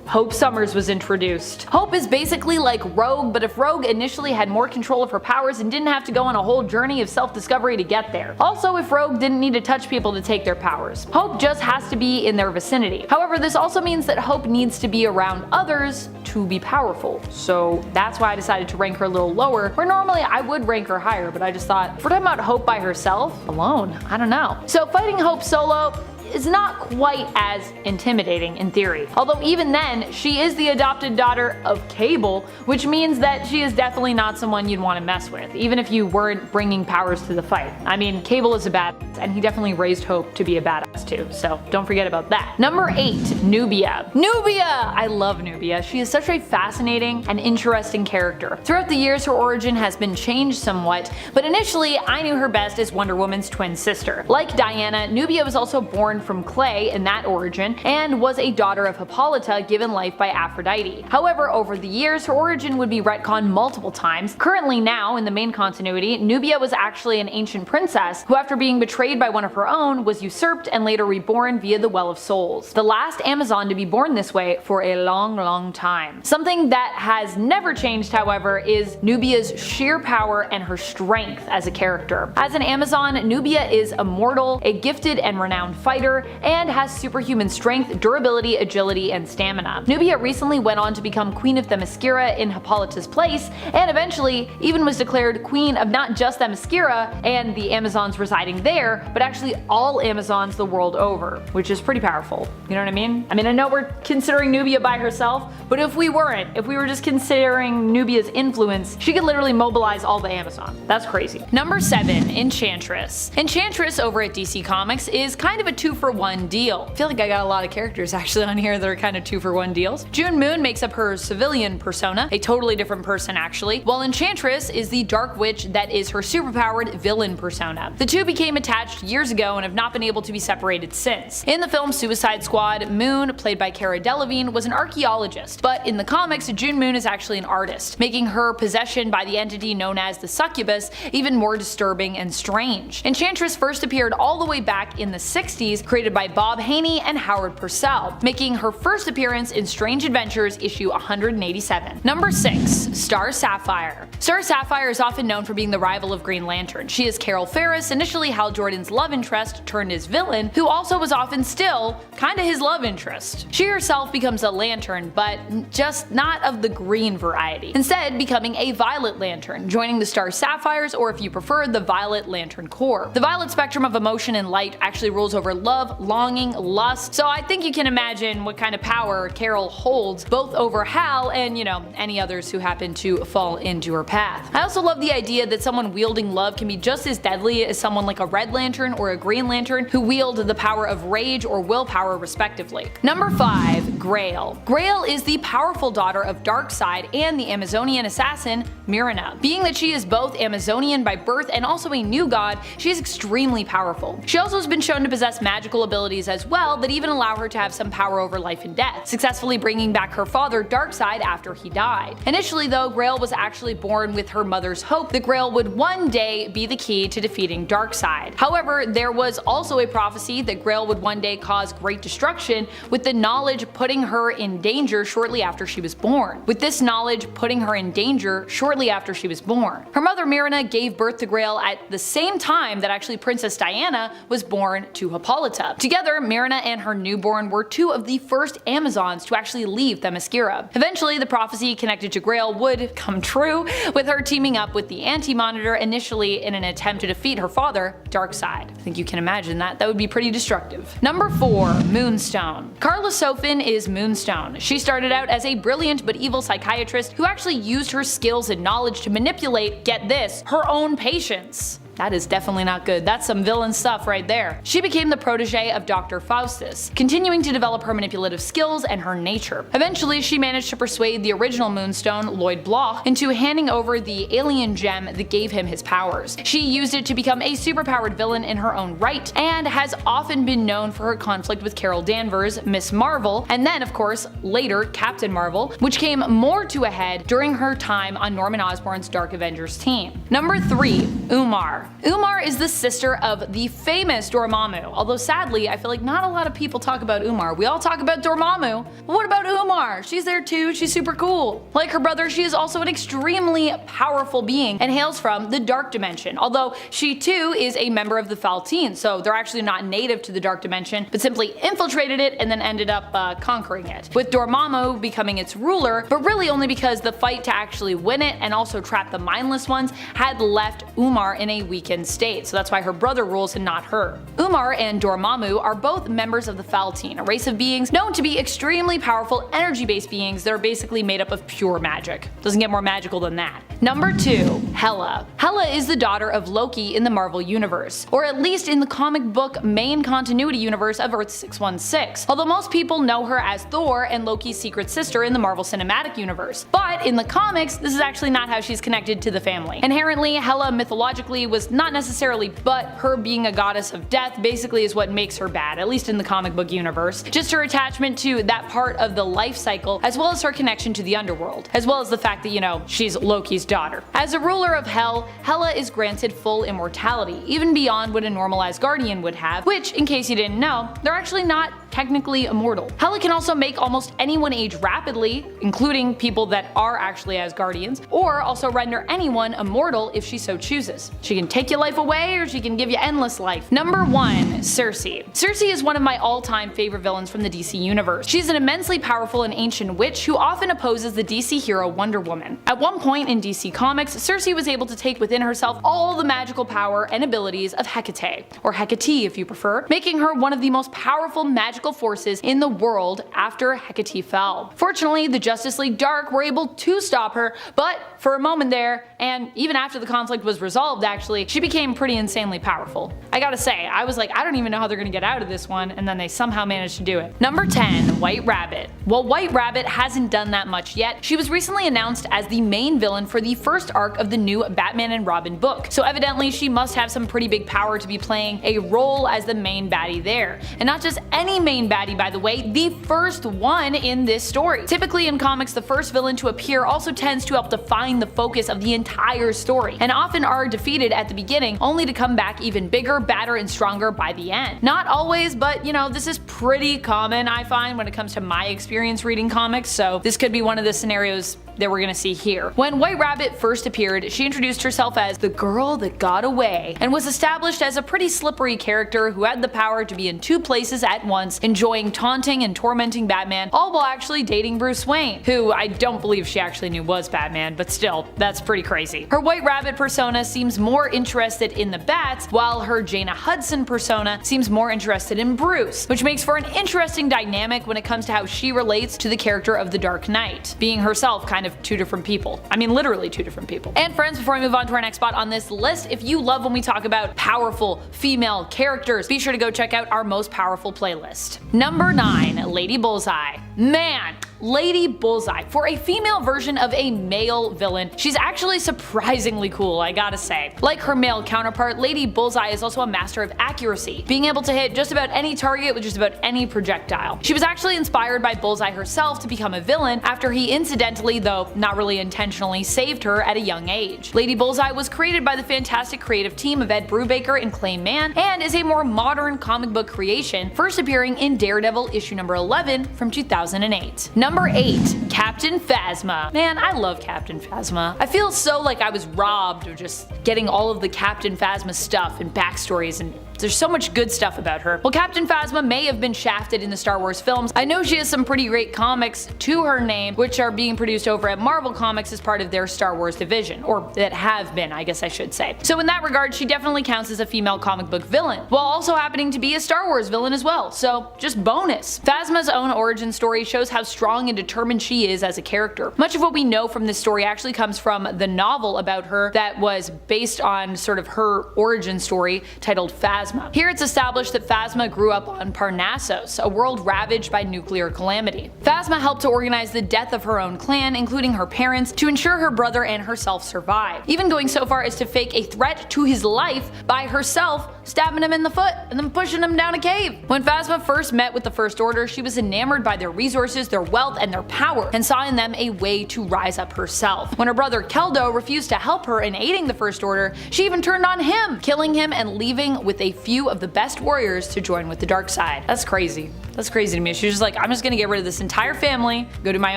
Hope Summers was introduced. Hope is basically like Rogue, but if Rogue initially had more control of her powers and didn't have to go on a whole journey of self-discovery to get there. Also, if Rogue didn't need to touch people to take their powers. Hope just has to be in their vicinity. However, this also means that Hope needs to be around others to be powerful. So that's why I decided to rank her a little lower, where normally I would rank her higher, but I just thought, if we're talking about Hope by herself, alone, I don't know. So fighting Hope solo, is not quite as intimidating in theory. Although even then, she is the adopted daughter of Cable, which means that she is definitely not someone you'd want to mess with, even if you weren't bringing powers to the fight. I mean, Cable is a badass, and he definitely raised Hope to be a badass too, so don't forget about that. Number 8. Nubia. Nubia! I love Nubia. She is such a fascinating and interesting character. Throughout the years, her origin has been changed somewhat, but initially I knew her best as Wonder Woman's twin sister. Like Diana, Nubia was also born from clay in that origin, and was a daughter of Hippolyta given life by Aphrodite. However, over the years, her origin would be retconned multiple times. Currently now, in the main continuity, Nubia was actually an ancient princess who, after being betrayed by one of her own, was usurped and later reborn via the Well of Souls. The last Amazon to be born this way for a long time. Something that has never changed, however, is Nubia's sheer power and her strength as a character. As an Amazon, Nubia is immortal, a gifted and renowned fighter, and has superhuman strength, durability, agility, and stamina. Nubia recently went on to become Queen of Themyscira in Hippolyta's place, and eventually even was declared Queen of not just Themyscira and the Amazons residing there, but actually all Amazons the world over, which is pretty powerful. You know what I mean? I know we're considering Nubia by herself, but if we weren't, if we were just considering Nubia's influence, she could literally mobilize all the Amazon. That's crazy. Number 7. Enchantress. Enchantress over at DC Comics is kind of a 2-for-1 deal. I feel like I got a lot of characters actually on here that are kind of 2-for-1 deals. June Moon makes up her civilian persona, a totally different person actually, while Enchantress is the dark witch that is her superpowered villain persona. The two became attached years ago and have not been able to be separated since. In the film Suicide Squad, Moon, played by Cara Delevingne, was an archaeologist, but in the comics, June Moon is actually an artist, making her possession by the entity known as the Succubus even more disturbing and strange. Enchantress first appeared all the way back in the 60s, created by Bob Haney and Howard Purcell, making her first appearance in Strange Adventures issue 187. Number 6. Star Sapphire. Star Sapphire is often known for being the rival of Green Lantern. She is Carol Ferris, initially Hal Jordan's love interest turned his villain, who also was often still kinda his love interest. She herself becomes a Lantern, but just not of the green variety, instead becoming a Violet Lantern, joining the Star Sapphires, or if you prefer, the Violet Lantern Corps. The violet spectrum of emotion and light actually rules over love, longing, lust, so I think you can imagine what kind of power Carol holds both over Hal and, you know, any others who happen to fall into her path. I also love the idea that someone wielding love can be just as deadly as someone like a Red Lantern or a Green Lantern who wield the power of rage or willpower respectively. Number 5. Grail. Grail is the powerful daughter of Darkseid and the Amazonian assassin Myrna. Being that she is both Amazonian by birth and also a new god, she is extremely powerful. She also has been shown to possess magical abilities as well that even allow her to have some power over life and death, successfully bringing back her father Darkseid after he died. Initially though, Grail was actually born with her mother's hope that Grail would one day be the key to defeating Darkseid. However, there was also a prophecy that Grail would one day cause great destruction, with the knowledge putting her in danger shortly after she was born. With this knowledge putting her in danger shortly after she was born. Her mother Myrna gave birth to Grail at the same time that actually Princess Diana was born to Hippolyta. Together, Myrna and her newborn were two of the first Amazons to actually leave Themyscira. Eventually, the prophecy connected to Grail would come true, with her teaming up with the Anti-Monitor initially in an attempt to defeat her father, Darkseid. I think you can imagine that. That would be pretty destructive. Number 4. Moonstone. Karla Sofin is Moonstone. She started out as a brilliant but evil psychiatrist who actually used her skills and knowledge to manipulate, get this, her own patients. That is definitely not good. That's some villain stuff right there. She became the protege of Dr. Faustus, continuing to develop her manipulative skills and her nature. Eventually, she managed to persuade the original Moonstone, Lloyd Bloch, into handing over the alien gem that gave him his powers. She used it to become a superpowered villain in her own right, and has often been known for her conflict with Carol Danvers, Miss Marvel, and then of course, later Captain Marvel, which came more to a head during her time on Norman Osborn's Dark Avengers team. Number 3. Umar. Umar is the sister of the famous Dormammu, although sadly I feel like not a lot of people talk about Umar. We all talk about Dormammu, but what about Umar? She's there too, she's super cool. Like her brother, she is also an extremely powerful being and hails from the Dark Dimension, although she too is a member of the Faltine, so they're actually not native to the Dark Dimension, but simply infiltrated it and then ended up conquering it, with Dormammu becoming its ruler, but really only because the fight to actually win it and also trap the mindless ones had left Umar in a weakened state, so that's why her brother rules and not her. UMAR and Dormammu are both members of the Faltine, a race of beings known to be extremely powerful energy-based beings that are basically made up of pure magic. Doesn't get more magical than that. Number 2. Hela. Hela is the daughter of Loki in the Marvel Universe, or at least in the comic book main continuity universe of Earth 616, although most people know her as Thor and Loki's secret sister in the Marvel Cinematic Universe. But in the comics, this is actually not how she's connected to the family. Inherently, Hela mythologically was not necessarily, but her being a goddess of death basically is what makes her bad, at least in the comic book universe. Just her attachment to that part of the life cycle, as well as her connection to the underworld, as well as the fact that, you know, she's Loki's daughter. As a ruler of Hell, Hela is granted full immortality, even beyond what a normalized guardian would have, which, in case you didn't know, they're actually not technically immortal. Hela can also make almost anyone age rapidly, including people that are actually Asgardians, or also render anyone immortal if she so chooses. She can take your life away, or she can give you endless life. Number 1. CIRCE. CIRCE is one of my all-time favorite villains from the DC universe. She's an immensely powerful and ancient witch who often opposes the DC hero Wonder Woman. At one point in DC Comics, CIRCE was able to take within herself all the magical power and abilities of Hecate, or Hecate if you prefer, making her one of the most powerful magical forces in the world after Hecate fell. Fortunately, the Justice League Dark were able to stop her, but for a moment there, and even after the conflict was resolved actually, she became pretty insanely powerful. I gotta say, I was like, I don't even know how they're gonna get out of this one, and then they somehow managed to do it. Number 10. White Rabbit. While White Rabbit hasn't done that much yet, she was recently announced as the main villain for the first arc of the new Batman and Robin book, so evidently she must have some pretty big power to be playing a role as the main baddie there. And not just any main baddie, by the way, the first one in this story. Typically in comics, the first villain to appear also tends to help define the focus of the entire story, and often are defeated at the beginning only to come back even bigger, badder, and stronger by the end. Not always, but you know, this is pretty common I find when it comes to my experience reading comics, so this could be one of the scenarios that we're gonna see here. When White Rabbit first appeared, she introduced herself as the girl that got away, and was established as a pretty slippery character who had the power to be in 2 places at once, enjoying taunting and tormenting Batman, all while actually dating Bruce Wayne, who I don't believe she actually knew was Batman, but still, that's pretty crazy. Her White Rabbit persona seems more interested in the Bats, while her Jaina Hudson persona seems more interested in Bruce, which makes for an interesting dynamic when it comes to how she relates to the character of the Dark Knight, being herself kind of 2 different people. I mean, literally 2 different people. And friends, before we move on to our next spot on this list, if you love when we talk about powerful female characters, be sure to go check out our most powerful playlist. Number 9. Lady Bullseye. Man, Lady Bullseye. For a female version of a male villain, she's actually surprisingly cool, I gotta say. Like her male counterpart, Lady Bullseye is also a master of accuracy, being able to hit just about any target with just about any projectile. She was actually inspired by Bullseye herself to become a villain after he incidentally, though not really intentionally, saved her at a young age. Lady Bullseye was created by the fantastic creative team of Ed Brubaker and Clay Mann, and is a more modern comic book creation, first appearing in Daredevil issue number 11 from 2008. Number 8. Captain Phasma. Man, I love Captain Phasma. I feel so like I was robbed of just getting all of the Captain Phasma stuff and backstories, and there's so much good stuff about her. While Captain Phasma may have been shafted in the Star Wars films, I know she has some pretty great comics to her name, which are being produced over at Marvel Comics as part of their Star Wars division, or that have been, I guess I should say. So in that regard, she definitely counts as a female comic book villain, while also happening to be a Star Wars villain as well, so just bonus. Phasma's own origin story shows how strong and determined she is as a character. Much of what we know from this story actually comes from the novel about her that was based on sort of her origin story titled Phasma. Here it's established that Phasma grew up on Parnassos, a world ravaged by nuclear calamity. Phasma helped to organize the death of her own clan, including her parents, to ensure her brother and herself survived, even going so far as to fake a threat to his life by herself stabbing him in the foot and then pushing him down a cave. When Phasma first met with the First Order, she was enamored by their resources, their wealth, and their power, and saw in them a way to rise up herself. When her brother Keldo refused to help her in aiding the First Order, she even turned on him, killing him and leaving with a few of the best warriors to join with the dark side. That's crazy. That's crazy to me. She's just like, I'm just gonna get rid of this entire family, go do my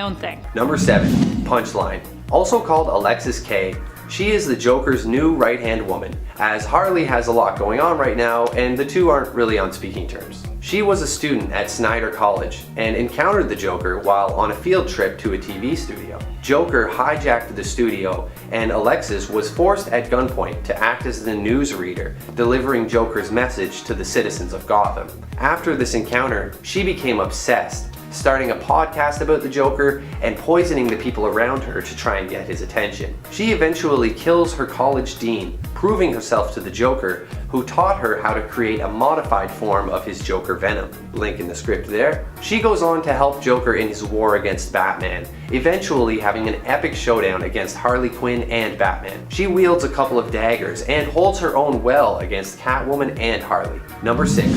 own thing. Number 7. Punchline. Also called Alexis K. She is the Joker's new right-hand woman, as Harley has a lot going on right now and the two aren't really on speaking terms. She was a student at Snyder College and encountered the Joker while on a field trip to a TV studio. Joker hijacked the studio, and Alexis was forced at gunpoint to act as the newsreader, delivering Joker's message to the citizens of Gotham. After this encounter, she became obsessed, starting a podcast about the Joker and poisoning the people around her to try and get his attention. She eventually kills her college dean, proving herself to the Joker, who taught her how to create a modified form of his Joker Venom. Link in the script there. She goes on to help Joker in his war against Batman, eventually having an epic showdown against Harley Quinn and Batman. She wields a couple of daggers and holds her own well against Catwoman and Harley. Number 6.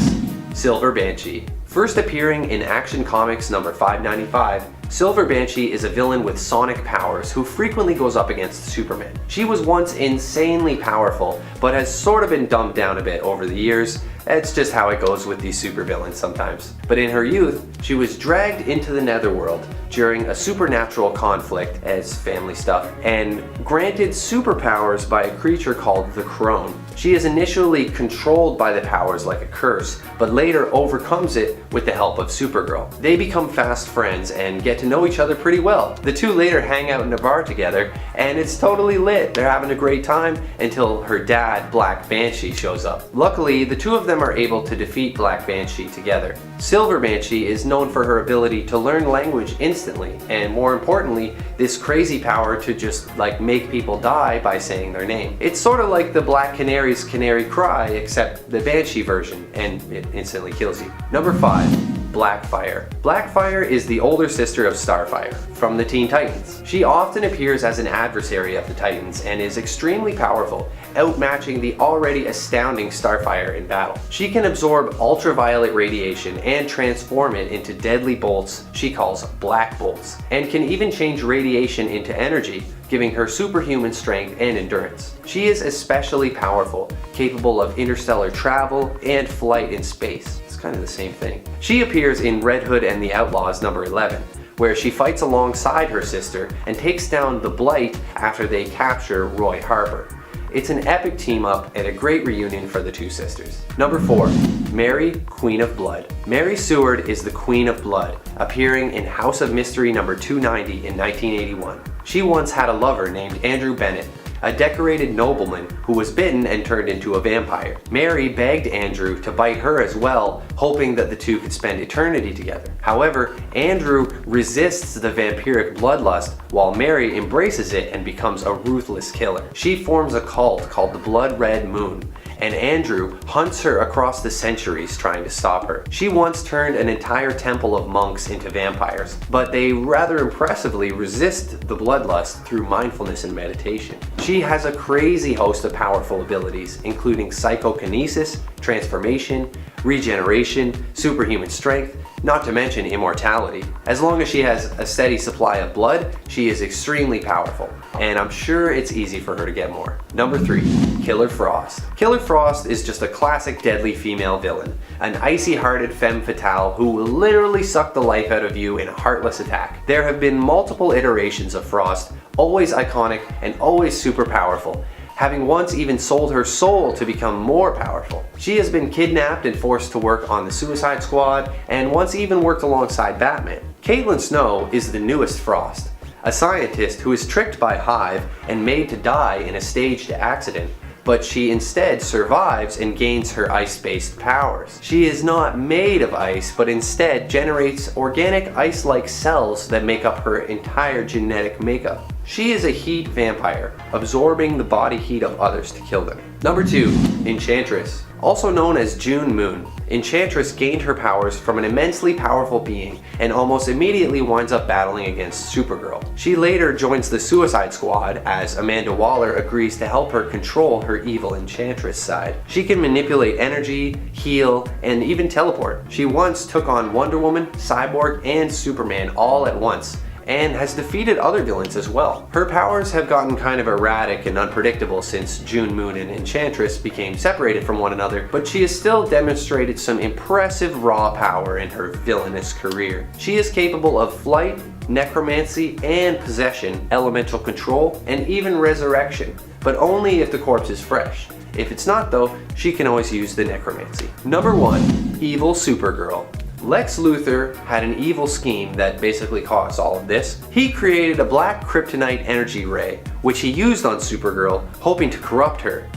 Silver Banshee. First appearing in Action Comics number 595, Silver Banshee is a villain with sonic powers who frequently goes up against Superman. She was once insanely powerful, but has sort of been dumbed down a bit over the years. It's just how it goes with these supervillains sometimes. But in her youth, she was dragged into the Netherworld during a supernatural conflict as family stuff, and granted superpowers by a creature called the Crone. She is initially controlled by the powers like a curse, but later overcomes it with the help of Supergirl. They become fast friends and get to know each other pretty well. The two later hang out in a bar together, and it's totally lit. They're having a great time until her dad, Black Banshee, shows up. Luckily, the two of them are able to defeat Black Banshee together. Silver Banshee is known for her ability to learn language instantly, and more importantly, this crazy power to just make people die by saying their name. It's sort of like the Black Canary's canary cry, except the Banshee version, and it instantly kills you. Number 5. Blackfire. Blackfire is the older sister of Starfire from the Teen Titans. She often appears as an adversary of the Titans and is extremely powerful, outmatching the already astounding Starfire in battle. She can absorb ultraviolet radiation and transform it into deadly bolts she calls black bolts, and can even change radiation into energy, giving her superhuman strength and endurance. She is especially powerful, capable of interstellar travel and flight in space. Kind of the same thing. She appears in Red Hood and the Outlaws number 11, where she fights alongside her sister and takes down the Blight after they capture Roy Harper. It's an epic team up and a great reunion for the two sisters. Number 4. Mary, Queen of Blood. Mary Seward is the Queen of Blood, appearing in House of Mystery number 290 in 1981. She once had a lover named Andrew Bennett, a decorated nobleman who was bitten and turned into a vampire. Mary begged Andrew to bite her as well, hoping that the two could spend eternity together. However, Andrew resists the vampiric bloodlust while Mary embraces it and becomes a ruthless killer. She forms a cult called the Blood Red Moon, and Andrew hunts her across the centuries trying to stop her. She once turned an entire temple of monks into vampires, but they rather impressively resist the bloodlust through mindfulness and meditation. She has a crazy host of powerful abilities, including psychokinesis, transformation, regeneration, superhuman strength, not to mention immortality. As long as she has a steady supply of blood, she is extremely powerful, and I'm sure it's easy for her to get more. Number 3. Killer Frost. Killer Frost is just a classic deadly female villain, an icy-hearted femme fatale who will literally suck the life out of you in a heartless attack. There have been multiple iterations of Frost, always iconic and always super powerful, having once even sold her soul to become more powerful. She has been kidnapped and forced to work on the Suicide Squad, and once even worked alongside Batman. Caitlin Snow is the newest Frost, a scientist who is tricked by Hive and made to die in a staged accident, but she instead survives and gains her ice-based powers. She is not made of ice, but instead generates organic ice-like cells that make up her entire genetic makeup. She is a heat vampire, absorbing the body heat of others to kill them. Number 2. Enchantress. Also known as June Moon, Enchantress gained her powers from an immensely powerful being and almost immediately winds up battling against Supergirl. She later joins the Suicide Squad as Amanda Waller agrees to help her control her evil Enchantress side. She can manipulate energy, heal, and even teleport. She once took on Wonder Woman, Cyborg, and Superman all at once, and has defeated other villains as well. Her powers have gotten kind of erratic and unpredictable since June Moon and Enchantress became separated from one another, but she has still demonstrated some impressive raw power in her villainous career. She is capable of flight, necromancy, and possession, elemental control, and even resurrection, but only if the corpse is fresh. If it's not though, she can always use the necromancy. Number 1. Evil Supergirl. Lex Luthor had an evil scheme that basically caused all of this. He created a black kryptonite energy ray, which he used on Supergirl, hoping to corrupt her.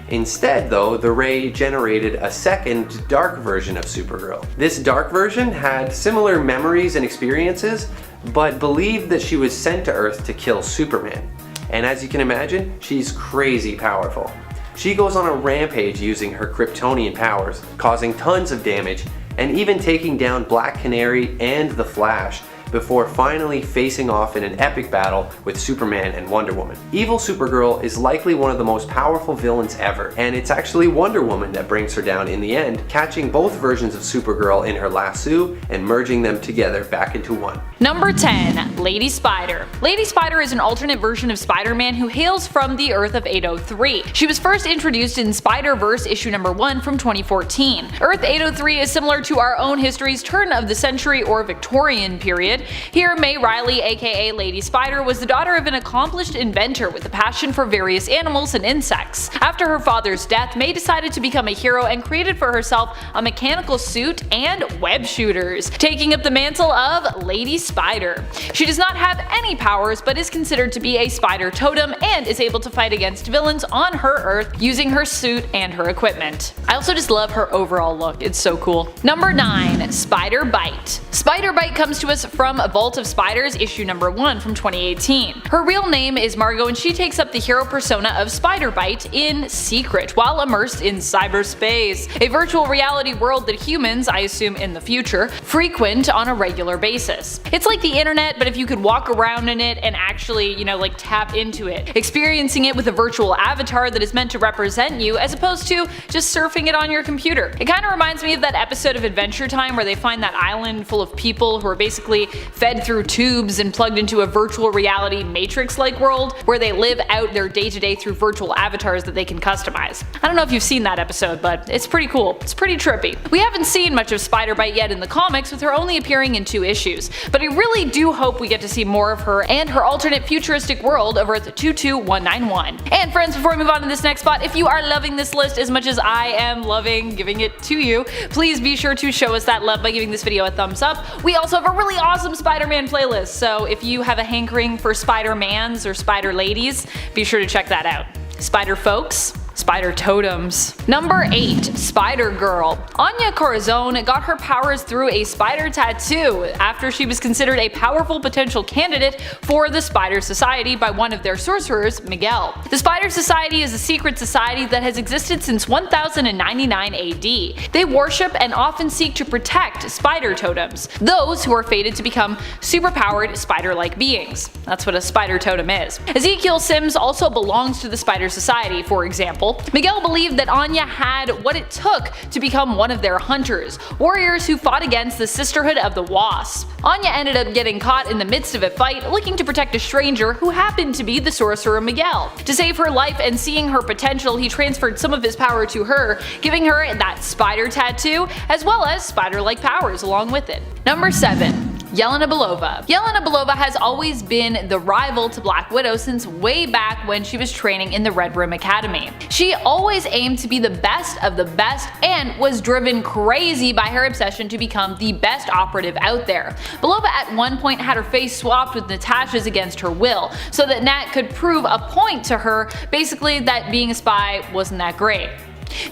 Instead though, the ray generated a second dark version of Supergirl. This dark version had similar memories and experiences, but believed that she was sent to Earth to kill Superman. And as you can imagine, she's crazy powerful. She goes on a rampage using her Kryptonian powers, causing tons of damage, and even taking down Black Canary and the Flash, before finally facing off in an epic battle with Superman and Wonder Woman. Evil Supergirl is likely one of the most powerful villains ever, and it's actually Wonder Woman that brings her down in the end, catching both versions of Supergirl in her lasso and merging them together back into one. Number 10. Lady Spider. Lady Spider is an alternate version of Spider-Man who hails from the Earth of 803. She was first introduced in Spider-Verse issue number 1 from 2014. Earth 803 is similar to our own history's turn of the century or Victorian period. Here, May Riley, aka Lady Spider, was the daughter of an accomplished inventor with a passion for various animals and insects. After her father's death, May decided to become a hero and created for herself a mechanical suit and web shooters, taking up the mantle of Lady Spider. She does not have any powers but is considered to be a spider totem and is able to fight against villains on her Earth using her suit and her equipment. I also just love her overall look, it's so cool. Number 9. Spider Bite. Spider Bite comes to us from Vault of Spiders issue number 1 from 2018. Her real name is Margot and she takes up the hero persona of Spider Bite in secret while immersed in cyberspace, a virtual reality world that humans, I assume in the future, frequent on a regular basis. It's like the internet, but if you could walk around in it and actually, like tap into it, experiencing it with a virtual avatar that is meant to represent you as opposed to just surfing it on your computer. It kind of reminds me of that episode of Adventure Time where they find that island full of people who are basically fed through tubes and plugged into a virtual reality Matrix-like world where they live out their day-to-day through virtual avatars that they can customize. I don't know if you've seen that episode, but it's pretty cool. It's pretty trippy. We haven't seen much of Spider Bite yet in the comics, with her only appearing in 2 issues, but I really do hope we get to see more of her and her alternate futuristic world of Earth 22191. And friends, before we move on to this next spot, if you are loving this list as much as I am loving giving it to you, please be sure to show us that love by giving this video a thumbs up. We also have a really awesome Spider-Man playlist, so if you have a hankering for Spider-Mans or Spider-Ladies, be sure to check that out. Spider folks, Spider totems. Number 8. Spider-Girl. Anya Corazon got her powers through a spider tattoo after she was considered a powerful potential candidate for the Spider Society by one of their sorcerers, Miguel. The Spider Society is a secret society that has existed since 1099 AD. They worship and often seek to protect spider totems, those who are fated to become superpowered spider-like beings. That's what a spider totem is. Ezekiel Sims also belongs to the Spider Society, for example. Miguel believed that Anya had what it took to become one of their hunters, warriors who fought against the Sisterhood of the Wasp. Anya ended up getting caught in the midst of a fight looking to protect a stranger who happened to be the sorcerer Miguel. To save her life and seeing her potential, he transferred some of his power to her, giving her that spider tattoo as well as spider-like powers along with it. Number 7. Yelena Belova. Yelena Belova has always been the rival to Black Widow since way back when she was training in the Red Room Academy. She always aimed to be the best of the best and was driven crazy by her obsession to become the best operative out there. Belova at one point had her face swapped with Natasha's against her will, so that Nat could prove a point to her, basically that being a spy wasn't that great,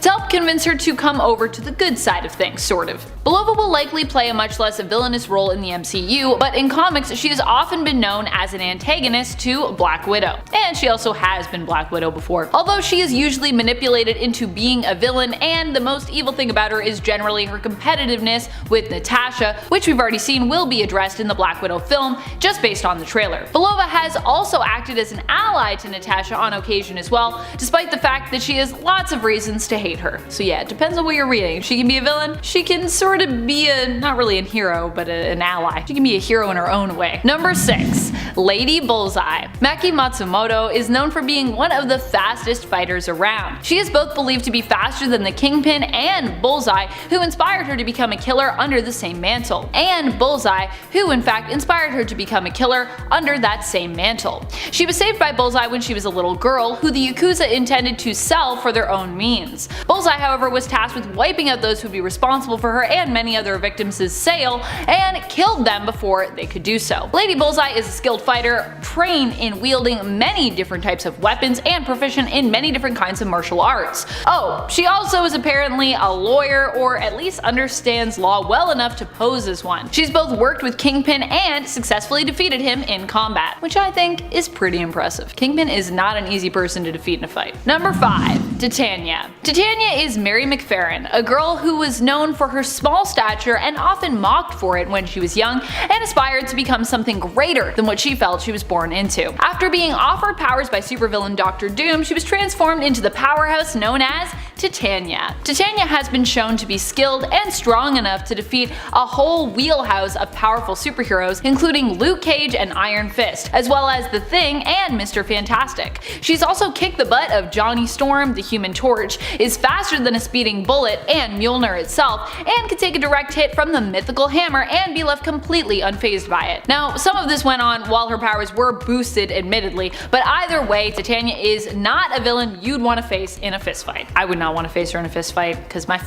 to help convince her to come over to the good side of things, sort of. Belova will likely play a much less villainous role in the MCU, but in comics she has often been known as an antagonist to Black Widow. And she also has been Black Widow before. Although she is usually manipulated into being a villain, and the most evil thing about her is generally her competitiveness with Natasha, which we've already seen will be addressed in the Black Widow film, just based on the trailer. Belova has also acted as an ally to Natasha on occasion as well, despite the fact that she has lots of reasons to hate her. So yeah, it depends on what you're reading. If she can be a villain, she can sort of be not really a hero, but an ally. She can be a hero in her own way. Number 6. Lady Bullseye. Maki Matsumoto is known for being one of the fastest fighters around. She is both believed to be faster than the Kingpin and Bullseye, who inspired her to become a killer under the same mantle, and Bullseye, who in fact inspired her to become a killer under that same mantle. She was saved by Bullseye when she was a little girl, who the Yakuza intended to sell for their own means. means. Bullseye, however, was tasked with wiping out those who would be responsible for her and many other victims' sail, and killed them before they could do so. Lady Bullseye is a skilled fighter, trained in wielding many different types of weapons, and proficient in many different kinds of martial arts. Oh, she also is apparently a lawyer, or at least understands law well enough to pose as one. She's both worked with Kingpin and successfully defeated him in combat, which I think is pretty impressive. Kingpin is not an easy person to defeat in a fight. Number 5. Titania. Titania is Mary McFerrin, a girl who was known for her small stature and often mocked for it when she was young, and aspired to become something greater than what she felt she was born into. After being offered powers by supervillain Dr. Doom, she was transformed into the powerhouse known as Titania. Titania has been shown to be skilled and strong enough to defeat a whole wheelhouse of powerful superheroes, including Luke Cage and Iron Fist, as well as The Thing and Mr. Fantastic. She's also kicked the butt of Johnny Storm, the Human Torch, is faster than a speeding bullet and Mjolnir itself, and can take a direct hit from the mythical hammer and be left completely unfazed by it. Now, some of this went on while her powers were boosted, admittedly, but either way, Titania is not a villain you'd want to face in a fistfight. I would not want to face her in a fistfight, because my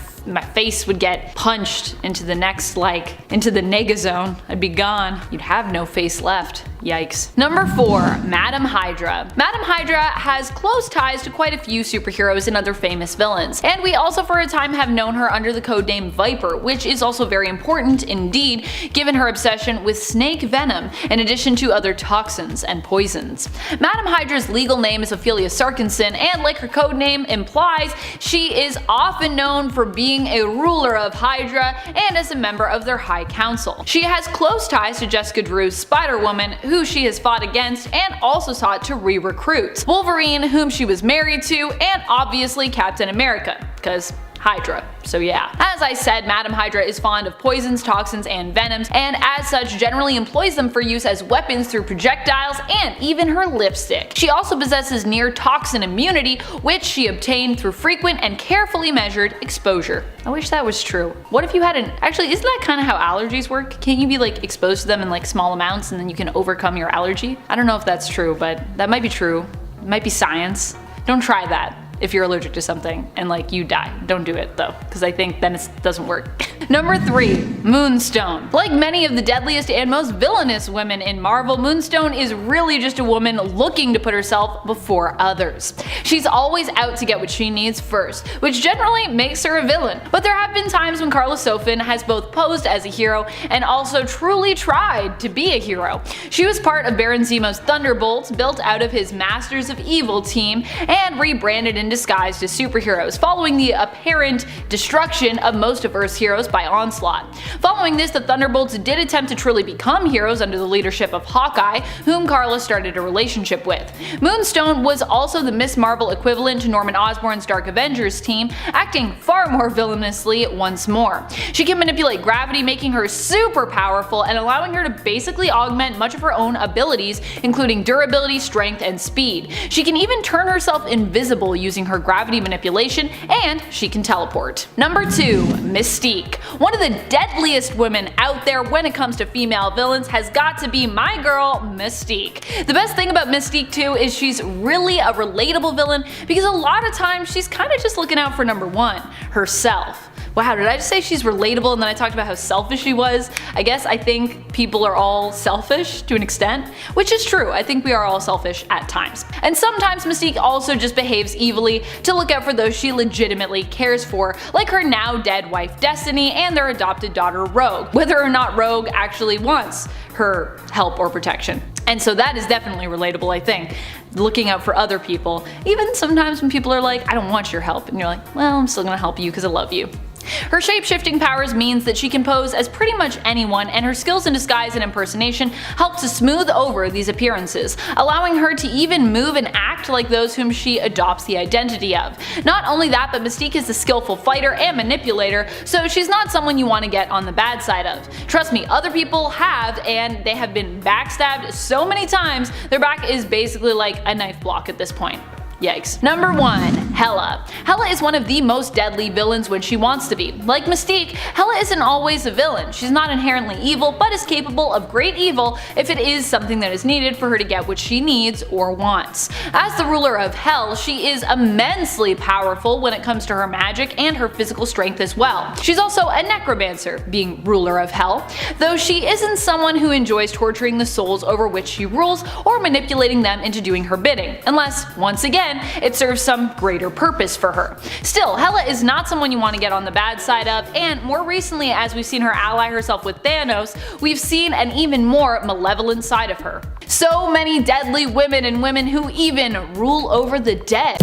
face would get punched into the next, into the nega zone. I'd be gone. You'd have no face left. Yikes. Number 4. Madam Hydra. Madam Hydra has close ties to quite a few superheroes and other famous villains, and we also for a time have known her under the codename Viper, which is also very important indeed, given her obsession with snake venom, in addition to other toxins and poisons. Madam Hydra's legal name is Ophelia Sarkinson, and like her codename implies, she is often known for being a ruler of Hydra and as a member of their High Council. She has close ties to Jessica Drew's Spider-Woman, who she has fought against and also sought to re-recruit, Wolverine, whom she was married to, and obviously Captain America, because Hydra. So yeah. As I said, Madam Hydra is fond of poisons, toxins, and venoms, and as such generally employs them for use as weapons through projectiles and even her lipstick. She also possesses near toxin immunity, which she obtained through frequent and carefully measured exposure. I wish that was true. What if you had actually, isn't that kind of how allergies work? Can't you be exposed to them in small amounts and then you can overcome your allergy? I don't know if that's true, but that might be true. It might be science. Don't try that if you're allergic to something and you die. Don't do it though, because I think then it doesn't work. Number 3. Moonstone. Like many of the deadliest and most villainous women in Marvel, Moonstone is really just a woman looking to put herself before others. She's always out to get what she needs first, which generally makes her a villain. But there have been times when Carla Sofin has both posed as a hero and also truly tried to be a hero. She was part of Baron Zemo's Thunderbolts, built out of his Masters of Evil team, and rebranded in disguise as superheroes, following the apparent destruction of most of Earth's heroes by Onslaught. Following this, the Thunderbolts did attempt to truly become heroes under the leadership of Hawkeye, whom Carla started a relationship with. Moonstone was also the Miss Marvel equivalent to Norman Osborn's Dark Avengers team, acting far more villainously once more. She can manipulate gravity, making her super powerful and allowing her to basically augment much of her own abilities, including durability, strength, and speed. She can even turn herself invisible using her gravity manipulation, and she can teleport. Number 2. Mystique. One of the deadliest women out there when it comes to female villains has got to be my girl, Mystique. The best thing about Mystique too is she's really a relatable villain, because a lot of times she's kind of just looking out for number 1, herself. Wow, did I just say she's relatable and then I talked about how selfish she was? I think people are all selfish to an extent, which is true. I think we are all selfish at times. And sometimes Mystique also just behaves evilly to look out for those she legitimately cares for, like her now dead wife Destiny and their adopted daughter Rogue, whether or not Rogue actually wants her help or protection. And so that is definitely relatable, I think. Looking out for other people, even sometimes when people are like, I don't want your help, and you're like, well, I'm still gonna help you because I love you. Her shape-shifting powers means that she can pose as pretty much anyone, and her skills in disguise and impersonation help to smooth over these appearances, allowing her to even move and act like those whom she adopts the identity of. Not only that, but Mystique is a skillful fighter and manipulator, so she's not someone you want to get on the bad side of. Trust me, other people have, and they have been backstabbed so many times, their back is basically like a knife block at this point. Yikes. Number 1. HERA. HERA is one of the most deadly villains when she wants to be. Like Mystique, HERA isn't always a villain. She's not inherently evil, but is capable of great evil if it is something that is needed for her to get what she needs or wants. As the ruler of Hell, she is immensely powerful when it comes to her magic and her physical strength as well. She's also a necromancer, being ruler of Hell, though she isn't someone who enjoys torturing the souls over which she rules or manipulating them into doing her bidding, unless, once again, it serves some greater purpose for her. Still, HERA is not someone you want to get on the bad side of, and more recently, as we've seen her ally herself with Thanos, we've seen an even more malevolent side of her. So many deadly women and women who even rule over the dead.